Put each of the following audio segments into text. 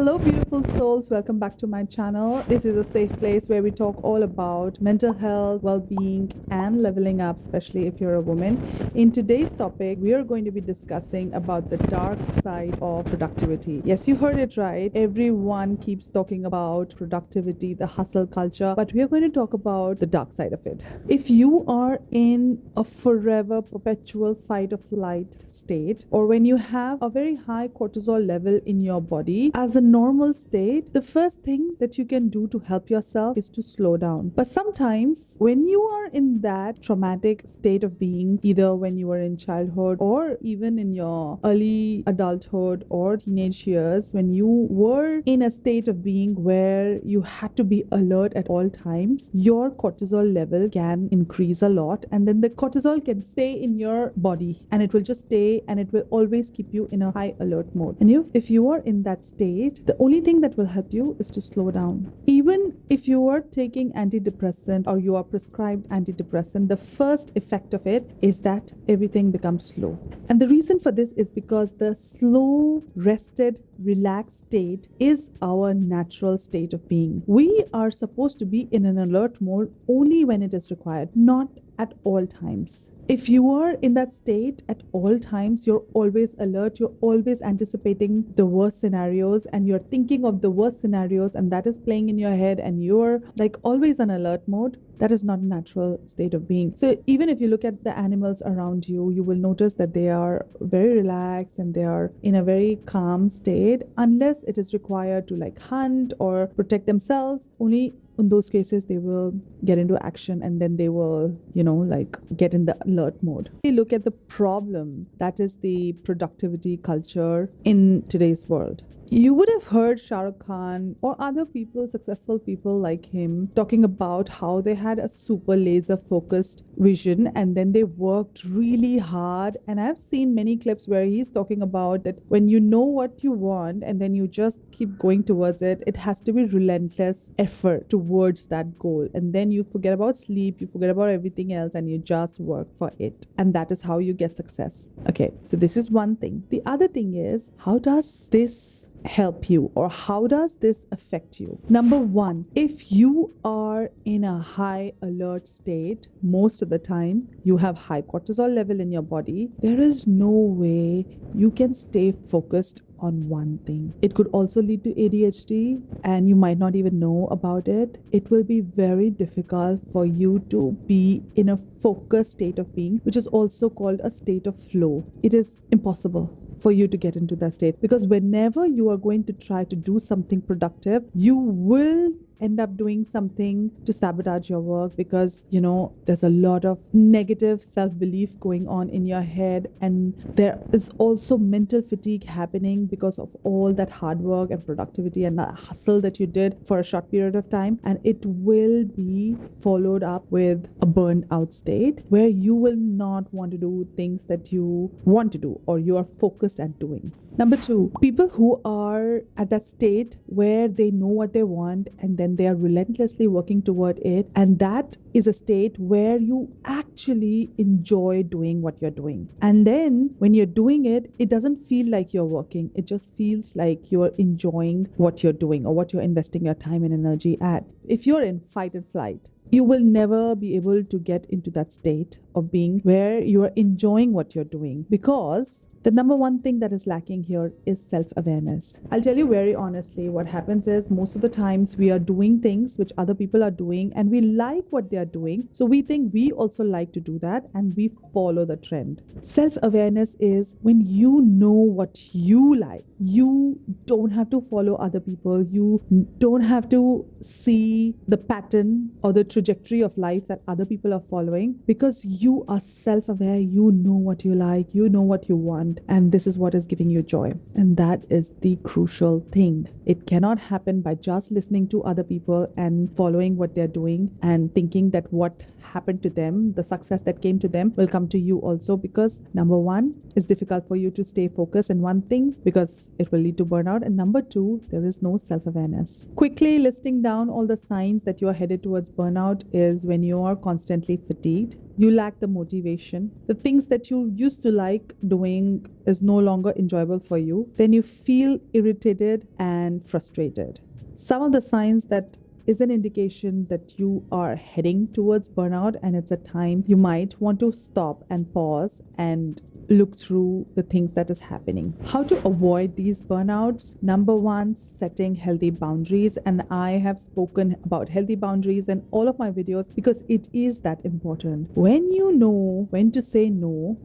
Hello, beautiful souls. Welcome back to my channel. This is a safe place where we talk all about mental health, well being, and leveling up, especially if you're a woman. In today's topic, we are going to be discussing about the dark side of productivity. Yes, you heard it right. Everyone keeps talking about productivity, the hustle culture, but we are going to talk about the dark side of it. If you are in a forever, perpetual fight or flight state, or when you have a very high cortisol level in your body, as a normal state, the first thing that you can do to help yourself is to slow down. But sometimes, when you are in that traumatic state of being, either when you were in childhood or even in your early adulthood or teenage years, when you were in a state of being where you had to be alert at all times, your cortisol level can increase a lot, and then the cortisol can stay in your body and it will just stay and it will always keep you in a high alert mode. And if you are in that state, the only thing that will help you is to slow down. Even if you are taking antidepressant or you are prescribed antidepressant, the first effect of it is that everything becomes slow. And the reason for this is because the slow, rested, relaxed state is our natural state of being. We are supposed to be in an alert mode only when it is required, not at all times. If you are in that state at all times, you're always alert, you're always anticipating the worst scenarios, and you're thinking of the worst scenarios, and that is playing in your head, and you're like always on alert mode. That is not a natural state of being. So even if you look at the animals around you, you will notice that they are very relaxed and they are in a very calm state, unless it is required to like hunt or protect themselves. Only in those cases they will get into action, and then they will like get in the alert mode. We look at the problem that is the productivity culture in today's world. You would have heard Shah Rukh Khan or other people, successful people like him, talking about how they had a super laser focused vision and then they worked really hard. And I've seen many clips where he's talking about that when you know what you want and then you just keep going towards it, it has to be relentless effort towards that goal. And then you forget about sleep, you forget about everything else, and you just work for it. And that is how you get success. Okay, so this is one thing. The other thing is, how does this help you, or how does this affect you? Number one, if you are in a high alert state, most of the time you have high cortisol level in your body, there is no way you can stay focused on one thing. It could also lead to ADHD, and you might not even know about it. It will be very difficult for you to be in a focused state of being, which is also called a state of flow. It is impossible for you to get into that state, because whenever you are going to try to do something productive, you will end up doing something to sabotage your work, because there's a lot of negative self-belief going on in your head, and there is also mental fatigue happening because of all that hard work and productivity and that hustle that you did for a short period of time, and it will be followed up with a burned out state where you will not want to do things that you want to do or you are focused at doing. Number two, people who are at that state where they know what they want and then they are relentlessly working toward it, and that is a state where you actually enjoy doing what you're doing. And then when you're doing it, it doesn't feel like you're working, it just feels like you're enjoying what you're doing or what you're investing your time and energy at. If you're in fight and flight, you will never be able to get into that state of being where you are enjoying what you're doing, because the number one thing that is lacking here is self-awareness. I'll tell you very honestly, what happens is most of the times we are doing things which other people are doing and we like what they are doing. So we think we also like to do that and we follow the trend. Self-awareness is when you know what you like. You don't have to follow other people. You don't have to see the pattern or the trajectory of life that other people are following, because you are self-aware. You know what you like, you know what you want, and this is what is giving you joy. And that is the crucial thing. It cannot happen by just listening to other people and following what they're doing and thinking that what happened to them, the success that came to them, will come to you also, because number one, it's difficult for you to stay focused in one thing because it will lead to burnout, and number two, there is no self-awareness. Quickly listing down all the signs that you are headed towards burnout is when you are constantly fatigued, You lack the motivation. The things that you used to like doing is no longer enjoyable for you. Then you feel irritated and frustrated. Some of the signs that is an indication that you are heading towards burnout, and it's a time you might want to stop and pause and look through the things that is happening. How to avoid these burnouts? Number one, setting healthy boundaries. And I have spoken about healthy boundaries in all of my videos because it is that important. When you know when to say no,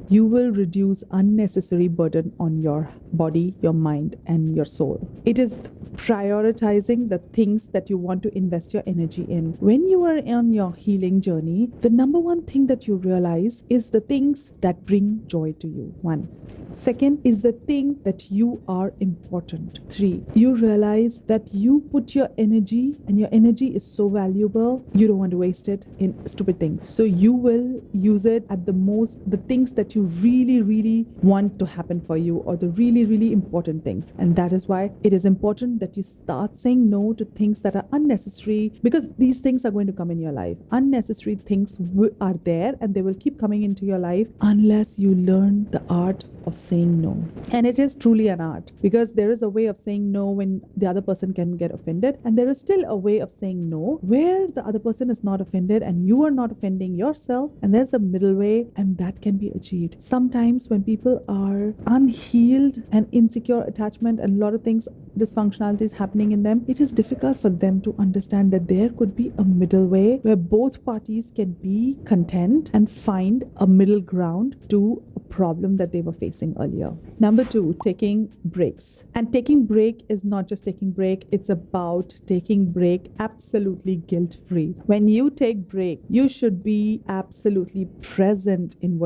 you will reduce unnecessary burden on your body, your mind, and your soul. It is prioritizing the things that you want to invest your energy in. When you are on your healing journey, the number one thing that you realize is the things that bring joy to you. One. Second is the thing that you are important. Three, you realize that you put your energy, and your energy is so valuable, you don't want to waste it in stupid things. So you will use it at the things that you really, really want to happen for you, or the really, really important things. And that is why it is important that you start saying no to things that are unnecessary, because these things are going to come in your life. Unnecessary things are there, and they will keep coming into your life unless you learn the art of saying no. And it is truly an art, because there is a way of saying no when the other person can get offended, and there is still a way of saying no where the other person is not offended and you are not offending yourself, and there's a middle way, and that can be achieved. Sometimes when people are unhealed and insecure attachment and a lot of things, dysfunctionalities happening in them, it is difficult for them to understand that there could be a middle way where both parties can be content and find a middle ground to a problem that they were facing earlier. Number two, taking breaks. And taking break is not just taking break, it's about taking break absolutely guilt-free. When you take break, you should be absolutely present in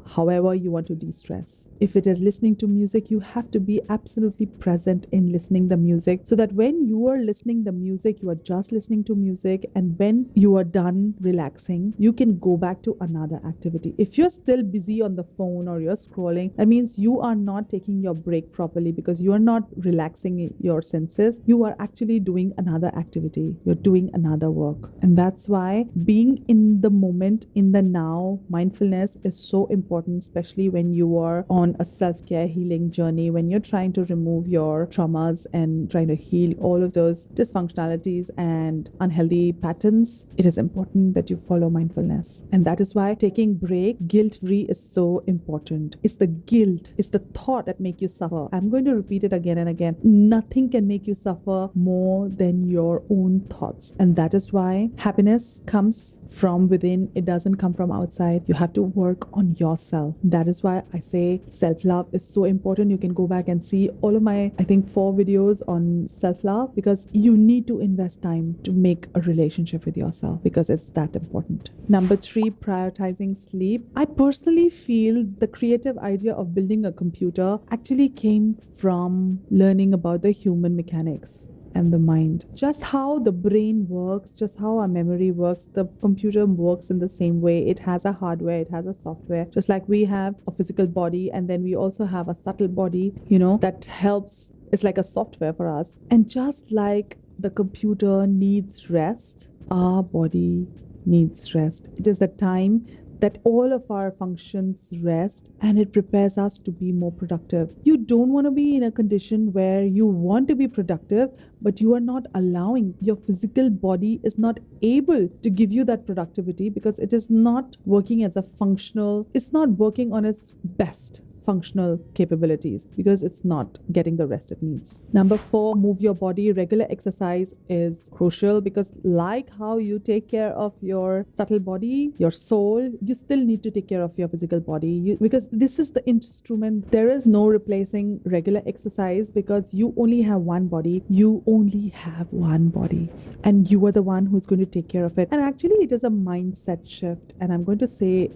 however you want to de-stress. If it is listening to music, you have to be absolutely present in listening the music, so that when you are listening the music, you are just listening to music, and when you are done relaxing, you can go back to another activity. If you're still busy on the phone or you're scrolling, that means you are not taking your break properly, because you are not relaxing your senses. You are actually doing another activity. You're doing another work. And that's why being in the moment, in the now, mindfulness is so important, especially when you are on a self-care healing journey, when you're trying to remove your traumas and trying to heal all of those dysfunctionalities and unhealthy patterns. It is important that you follow mindfulness. And that is why taking break guilt-free is so important. It's the guilt, it's the thought that make you suffer. I'm going to repeat it again and again. Nothing can make you suffer more than your own thoughts. And that is why happiness comes from within. It doesn't come from outside. You have to work on yourself. That is why I say self-love is so important. You can go back and see all of my, I think, 4 videos on self-love, because you need to invest time to make a relationship with yourself, because it's that important. Number 3, prioritizing sleep. I personally feel the creative idea of building a computer actually came from learning about the human mechanics and the mind. Just how the brain works, just how our memory works, the computer works in the same way. It has a hardware, it has a software. Just like we have a physical body, and then we also have a subtle body, that helps. It's like a software for us. And just like the computer needs rest, our body needs rest. It is the time that all of our functions rest, and it prepares us to be more productive. You don't want to be in a condition where you want to be productive, but you are not allowing. Your physical body is not able to give you that productivity, because it is not working as a functional, it's not working on its best functional capabilities, because it's not getting the rest it needs. Number 4, move your body. Regular exercise is crucial, because like how you take care of your subtle body, your soul, you still need to take care of your physical body, because this is the instrument. There is no replacing regular exercise, because you only have one body. You only have one body, and you are the one who's going to take care of it. And actually, it is a mindset shift, and I'm going to talk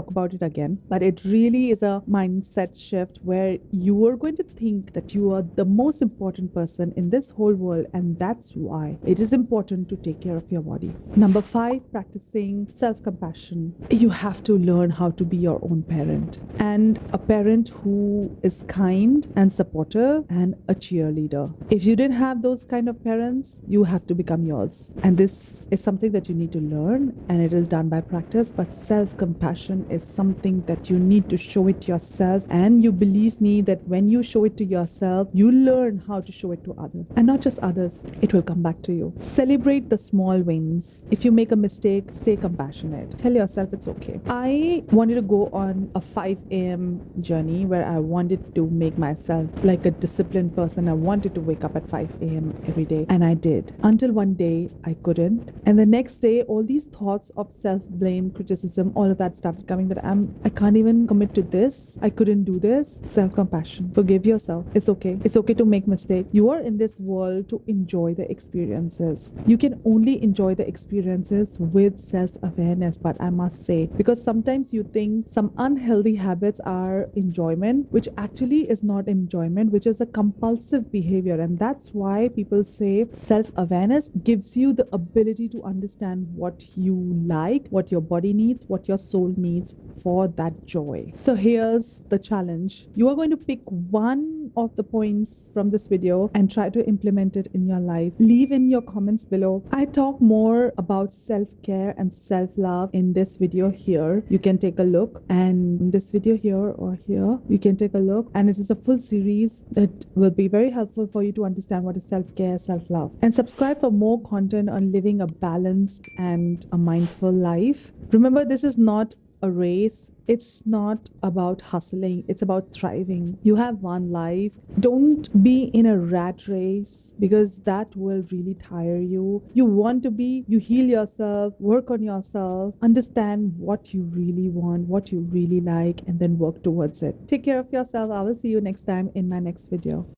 about it again, but it really really is a mindset shift where you are going to think that you are the most important person in this whole world, and that's why it is important to take care of your body. Number 5, practicing self compassion. You have to learn how to be your own parent, and a parent who is kind and supportive and a cheerleader. If you didn't have those kind of parents, you have to become yours. And this is something that you need to learn, and it is done by practice. But self compassion is something that you need to show it yourself. And you believe me that when you show it to yourself, you learn how to show it to others. And not just others, it will come back to you. Celebrate the small wins. If you make a mistake, stay compassionate. Tell yourself it's okay. I wanted to go on a 5 a.m. journey where I wanted to make myself like a disciplined person. I wanted to wake up at 5 a.m. every day, and I did. Until one day I couldn't. And the next day, all these thoughts of self-blame, criticism, all of that started coming, that I can't even commit to this. I couldn't do this. Self-compassion. Forgive yourself. It's okay. It's okay to make mistakes. You are in this world to enjoy the experiences. You can only enjoy the experiences with self-awareness, but I must say, because sometimes you think some unhealthy habits are enjoyment, which actually is not enjoyment, which is a compulsive behavior. And that's why people say self-awareness gives you the ability to understand what you like, what your body needs, what your soul needs for that joy. So here's the challenge. You are going to pick one of the points from this video and try to implement it in your life. Leave in your comments below. I talk more about self-care and self-love in this video here. You can take a look, and in this video here or here, you can take a look, and it is a full series that will be very helpful for you to understand what is self-care, self-love. And subscribe for more content on living a balanced and a mindful life. Remember, this is not a race. It's not about hustling. It's about thriving. You have one life. Don't be in a rat race, because that will really tire you. You want to be, you heal yourself, work on yourself, understand what you really want, what you really like, and then work towards it. Take care of yourself. I will see you next time in my next video.